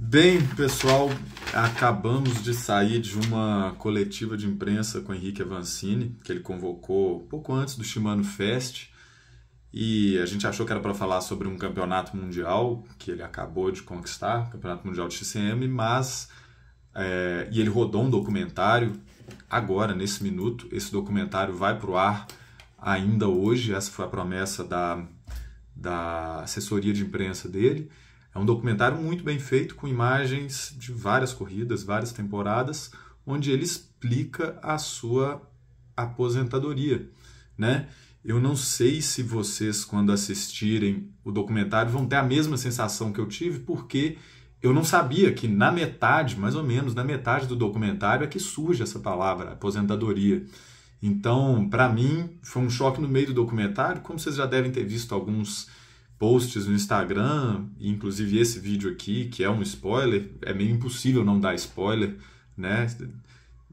Bem, pessoal, acabamos de sair de uma coletiva de imprensa com o Henrique Avancini, que ele convocou pouco antes do Shimano Fest, e a gente achou que era para falar sobre um campeonato mundial que ele acabou de conquistar, Campeonato Mundial de XCM, mas e ele rodou um documentário agora, nesse minuto. Esse documentário vai para o ar ainda hoje, essa foi a promessa da assessoria de imprensa dele. É um documentário muito bem feito, com imagens de várias corridas, várias temporadas, onde ele explica a sua aposentadoria, né? Eu não sei se vocês, quando assistirem o documentário, vão ter a mesma sensação que eu tive, porque eu não sabia que na metade, mais ou menos, na metade do documentário é que surge essa palavra, aposentadoria. Então, para mim, foi um choque no meio do documentário, como vocês já devem ter visto alguns posts no Instagram, inclusive esse vídeo aqui, que é um spoiler, é meio impossível não dar spoiler, né?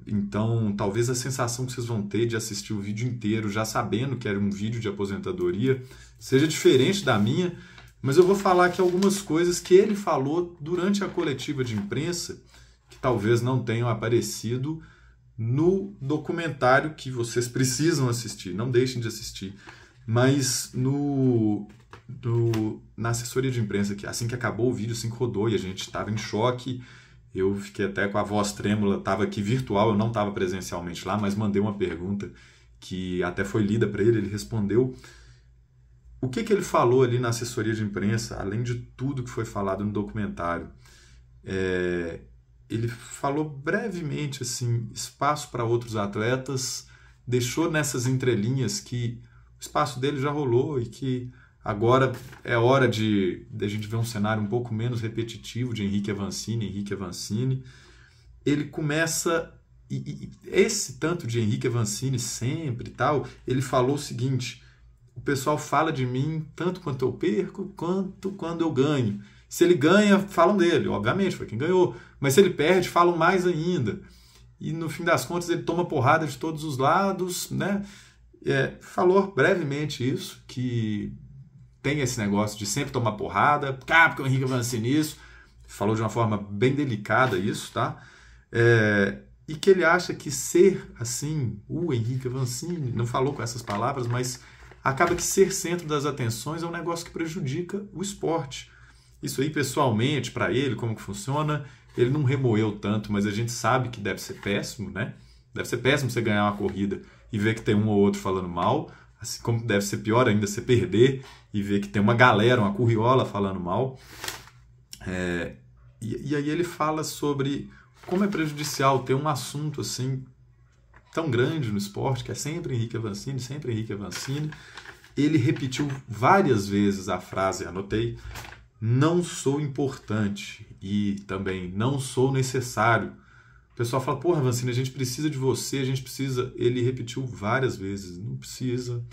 Então, talvez a sensação que vocês vão ter de assistir o vídeo inteiro, já sabendo que era um vídeo de aposentadoria, seja diferente da minha, mas eu vou falar aqui algumas coisas que ele falou durante a coletiva de imprensa, que talvez não tenham aparecido no documentário que vocês precisam assistir, não deixem de assistir, mas na assessoria de imprensa, que assim que acabou o vídeo, assim que rodou, e a gente estava em choque, eu fiquei até com a voz trêmula, estava aqui virtual, eu não estava presencialmente lá, mas mandei uma pergunta que até foi lida para ele, ele respondeu. O que ele falou ali na assessoria de imprensa, além de tudo que foi falado no documentário? Ele falou brevemente, assim, espaço para outros atletas, deixou nessas entrelinhas que o espaço dele já rolou e que agora é hora de a gente ver um cenário um pouco menos repetitivo de Henrique Avancini. Ele começa, e esse tanto de Henrique Avancini sempre e tal, ele falou o seguinte: o pessoal fala de mim tanto quanto eu perco, quanto quando eu ganho. Se ele ganha, falam dele, obviamente, foi quem ganhou. Mas se ele perde, falam mais ainda. E no fim das contas ele toma porrada de todos os lados, né? Falou brevemente isso, que tem esse negócio de sempre tomar porrada, porque o Henrique Avancini isso. Falou de uma forma bem delicada isso, tá? E que ele acha que ser, assim, o Henrique Avancini, não falou com essas palavras, mas acaba que ser centro das atenções é um negócio que prejudica o esporte. Isso aí, pessoalmente, para ele, como que funciona, ele não remoeu tanto, mas a gente sabe que deve ser péssimo, né? Deve ser péssimo você ganhar uma corrida e ver que tem um ou outro falando mal, assim como deve ser pior ainda você perder e ver que tem uma galera, uma curriola falando mal. E aí ele fala sobre como é prejudicial ter um assunto assim tão grande no esporte, que é sempre Henrique Avancini, sempre Henrique Avancini. Ele repetiu várias vezes a frase, anotei: não sou importante, e também não sou necessário. O pessoal fala: porra, Avancini, a gente precisa de você, a gente precisa. Ele repetiu várias vezes: não precisa,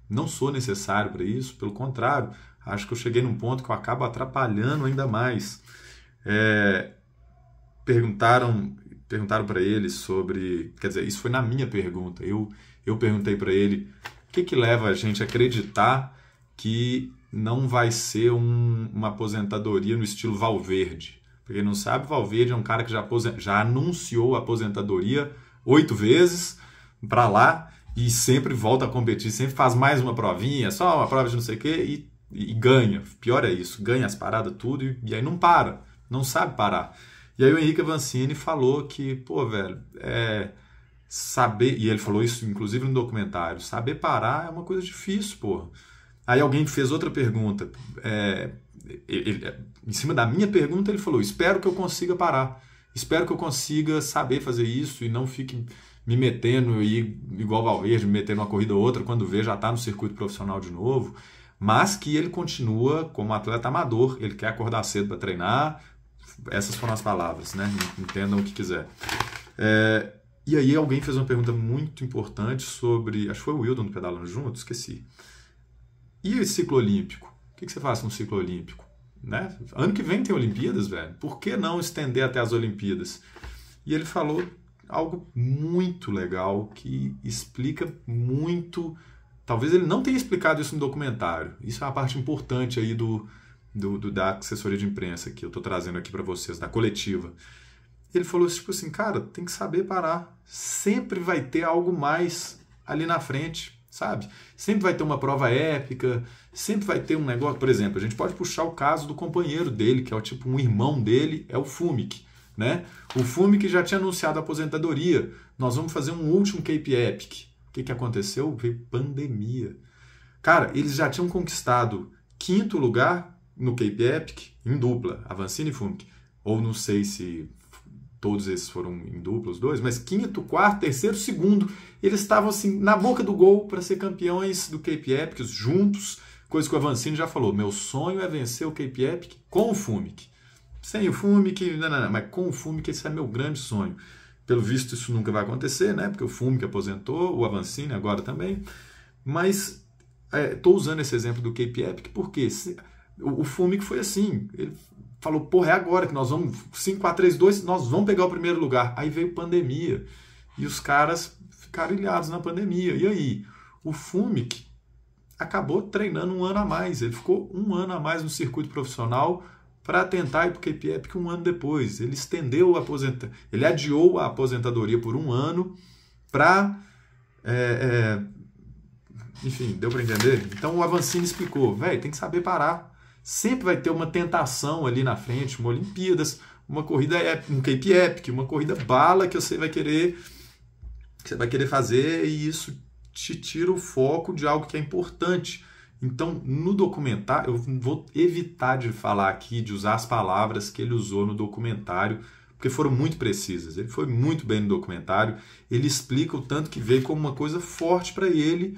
não sou necessário para isso, pelo contrário, acho que eu cheguei num ponto que eu acabo atrapalhando ainda mais. Perguntaram para ele sobre, quer dizer, isso foi na minha pergunta, eu perguntei para ele o que leva a gente a acreditar que não vai ser uma aposentadoria no estilo Valverde. Para quem não sabe, Valverde é um cara que já anunciou a aposentadoria 8 vezes para lá e sempre volta a competir, sempre faz mais uma provinha, só uma prova de não sei o quê e ganha. Pior é isso, ganha as paradas tudo e aí não para, não sabe parar. E aí o Henrique Avancini falou que, pô, velho, saber, e ele falou isso inclusive no documentário, saber parar é uma coisa difícil, pô. Aí alguém fez outra pergunta, em cima da minha pergunta ele falou: espero que eu consiga parar, espero que eu consiga saber fazer isso e não fique me metendo igual o Valverde, me metendo uma corrida ou outra, quando vê já está no circuito profissional de novo, mas que ele continua como atleta amador, ele quer acordar cedo para treinar. Essas foram as palavras, né? Entendam o que quiser. E aí alguém fez uma pergunta muito importante sobre, acho que foi o Wildon do Pedalando Junto, esqueci. E esse ciclo olímpico? O que você faz com o ciclo olímpico? Né? Ano que vem tem Olimpíadas, velho. Por que não estender até as Olimpíadas? E ele falou algo muito legal que explica muito. Talvez ele não tenha explicado isso no documentário. Isso é uma parte importante aí da assessoria de imprensa que eu estou trazendo aqui para vocês, da coletiva. Ele falou tipo assim, cara, tem que saber parar. Sempre vai ter algo mais ali na frente, sabe? Sempre vai ter uma prova épica, sempre vai ter um negócio. Por exemplo, a gente pode puxar o caso do companheiro dele, que é o tipo um irmão dele, é o Fumic, né? O Fumic já tinha anunciado a aposentadoria. Nós vamos fazer um último Cape Epic. O que aconteceu? Veio pandemia. Cara, eles já tinham conquistado 5º lugar no Cape Epic em dupla, Avancini e Fumic. Ou não sei se todos esses foram em dupla, os dois, mas 5º, 4º, 3º, 2º, eles estavam assim na boca do gol para ser campeões do Cape Epic juntos, coisa que o Avancini já falou, meu sonho é vencer o Cape Epic com o Fumic. Sem o Fumic, não, mas com o Fumic esse é meu grande sonho. Pelo visto isso nunca vai acontecer, né? Porque o Fumic aposentou, o Avancini agora também, mas estou usando esse exemplo do Cape Epic porque o Fumic foi assim, ele falou, porra, é agora que nós vamos, 5, 4, 3, 2, nós vamos pegar o primeiro lugar. Aí veio pandemia e os caras ficaram ilhados na pandemia. E aí? O Fumic acabou treinando 1 ano a mais. Ele ficou 1 ano a mais no circuito profissional para tentar ir para o Cape Epic 1 ano depois. Ele estendeu ele adiou a aposentadoria por 1 ano para... Enfim, deu para entender? Então o Avancini explicou, velho, tem que saber parar. Sempre vai ter uma tentação ali na frente, uma Olimpíadas, uma corrida épica, um Cape Epic, uma corrida bala que você vai querer fazer e isso te tira o foco de algo que é importante. Então, no documentário, eu vou evitar de falar aqui, de usar as palavras que ele usou no documentário, porque foram muito precisas. Ele foi muito bem no documentário, ele explica o tanto que veio como uma coisa forte para ele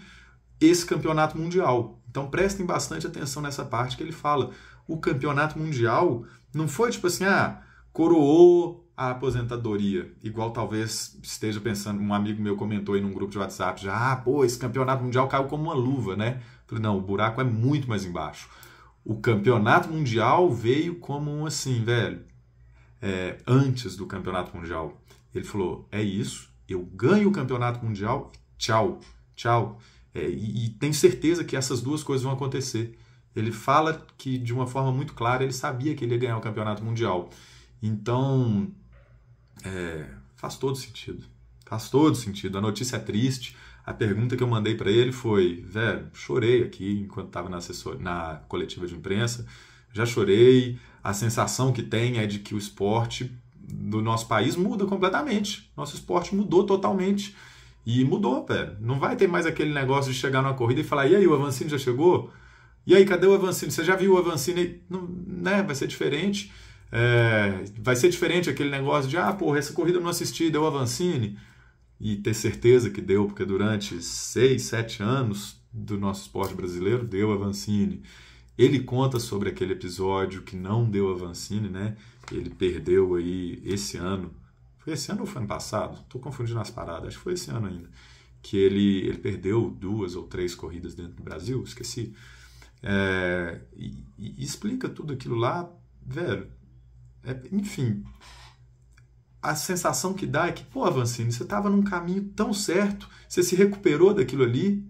esse campeonato mundial. Então prestem bastante atenção nessa parte que ele fala. O campeonato mundial não foi tipo assim, coroou a aposentadoria, igual talvez esteja pensando, um amigo meu comentou aí num grupo de WhatsApp, já, esse campeonato mundial caiu como uma luva, né? Falei, não, o buraco é muito mais embaixo. O campeonato mundial veio como um assim, velho, antes do campeonato mundial. Ele falou, é isso, eu ganho o campeonato mundial, tchau, tchau. E tenho certeza que essas duas coisas vão acontecer. Ele fala que, de uma forma muito clara, ele sabia que ele ia ganhar o campeonato mundial. Então, faz todo sentido. Faz todo sentido. A notícia é triste. A pergunta que eu mandei para ele foi, velho, chorei aqui enquanto estava na coletiva de imprensa. Já chorei. A sensação que tem é de que o esporte do nosso país muda completamente. Nosso esporte mudou totalmente. E mudou, velho. Não vai ter mais aquele negócio de chegar numa corrida e falar, e aí, o Avancini já chegou? E aí, cadê o Avancini? Você já viu o Avancini? Não, né? Vai ser diferente. Vai ser diferente aquele negócio de, essa corrida eu não assisti, deu o Avancini. E ter certeza que deu, porque durante 6, 7 anos do nosso esporte brasileiro, deu o Avancini. Ele conta sobre aquele episódio que não deu o Avancini, né? Ele perdeu aí esse ano. Foi esse ano ou foi ano passado? Estou confundindo as paradas, acho que foi esse ano ainda. Que ele perdeu 2 ou 3 corridas dentro do Brasil, esqueci. E explica tudo aquilo lá, velho. Enfim, a sensação que dá é que, Avancini, você estava num caminho tão certo, você se recuperou daquilo ali,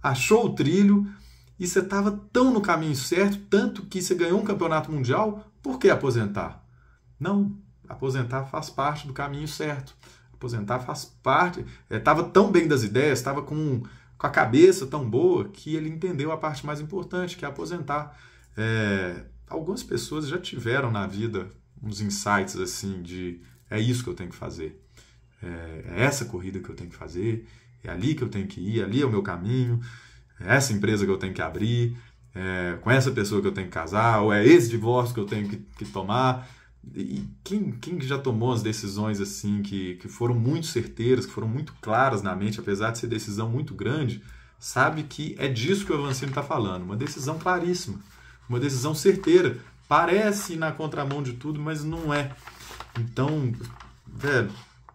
achou o trilho, e você estava tão no caminho certo, tanto que você ganhou um campeonato mundial, por que aposentar? Não. Aposentar faz parte do caminho certo. Aposentar faz parte. Estava tão bem das ideias, estava com a cabeça tão boa que ele entendeu a parte mais importante, que é aposentar. Algumas pessoas já tiveram na vida uns insights assim de é isso que eu tenho que fazer. É essa corrida que eu tenho que fazer, é ali que eu tenho que ir, ali é o meu caminho, é essa empresa que eu tenho que abrir, com essa pessoa que eu tenho que casar, ou é esse divórcio que eu tenho que tomar. E quem já tomou as decisões assim que foram muito certeiras, que foram muito claras na mente, apesar de ser decisão muito grande, sabe que é disso que o Avancini está falando. Uma decisão claríssima, uma decisão certeira. Parece na contramão de tudo, mas não é. Então, velho,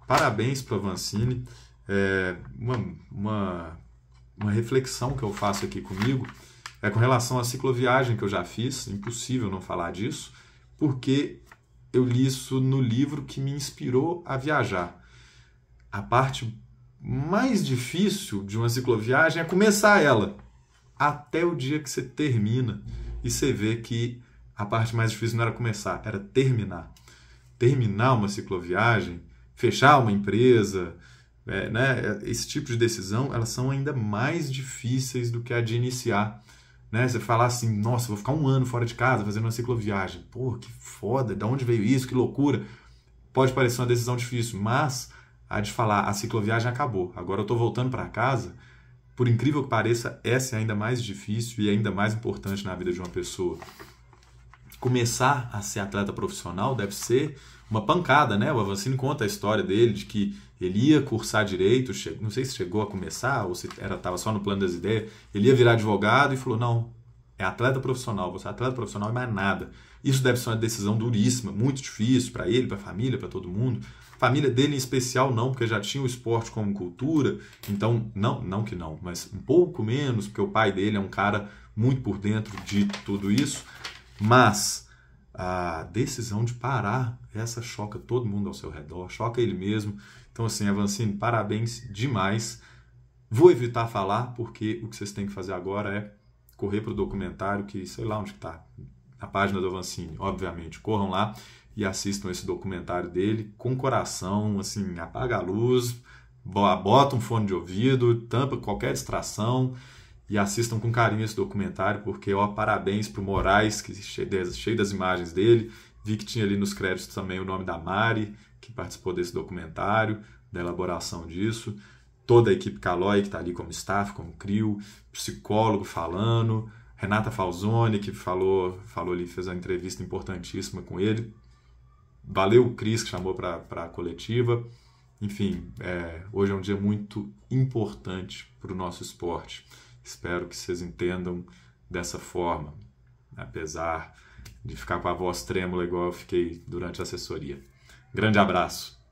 parabéns para o Avancini. Uma reflexão que eu faço aqui comigo é com relação à cicloviagem que eu já fiz. Impossível não falar disso, porque eu li isso no livro que me inspirou a viajar. A parte mais difícil de uma cicloviagem é começar ela, até o dia que você termina e você vê que a parte mais difícil não era começar, era terminar. Terminar uma cicloviagem, fechar uma empresa, né? Esse tipo de decisão, elas são ainda mais difíceis do que a de iniciar. Né? Você falar assim, nossa, vou ficar 1 ano fora de casa fazendo uma cicloviagem. Pô, que foda, de onde veio isso, que loucura. Pode parecer uma decisão difícil, mas a de falar, a cicloviagem acabou, agora eu estou voltando para casa, por incrível que pareça, essa é ainda mais difícil e ainda mais importante na vida de uma pessoa. Começar a ser atleta profissional deve ser uma pancada, né? O Avancini conta a história dele, de que ele ia cursar direito, não sei se chegou a começar ou se estava só no plano das ideias, ele ia virar advogado e falou, não, é atleta profissional, você é atleta profissional e mais nada. Isso deve ser uma decisão duríssima, muito difícil para ele, para a família, para todo mundo. Família dele em especial não, porque já tinha o esporte como cultura, então, não que não, mas um pouco menos, porque o pai dele é um cara muito por dentro de tudo isso, mas a decisão de parar, essa choca todo mundo ao seu redor, choca ele mesmo. Então, assim, Avancini, parabéns demais. Vou evitar falar, porque o que vocês têm que fazer agora é correr para o documentário, que sei lá onde está, na página do Avancini, obviamente. Corram lá e assistam esse documentário dele com coração, assim, apaga a luz, bota um fone de ouvido, tampa qualquer distração e assistam com carinho esse documentário, porque, ó, parabéns pro Moraes, que cheio das imagens dele. Vi que tinha ali nos créditos também o nome da Mari, que participou desse documentário, da elaboração disso. Toda a equipe Caloi, que está ali como staff, como CRIO, psicólogo falando, Renata Falzoni, que falou ali, fez uma entrevista importantíssima com ele. Valeu o Cris, que chamou para a coletiva. Enfim, hoje é um dia muito importante para o nosso esporte. Espero que vocês entendam dessa forma, apesar de ficar com a voz trêmula igual eu fiquei durante a assessoria. Grande abraço!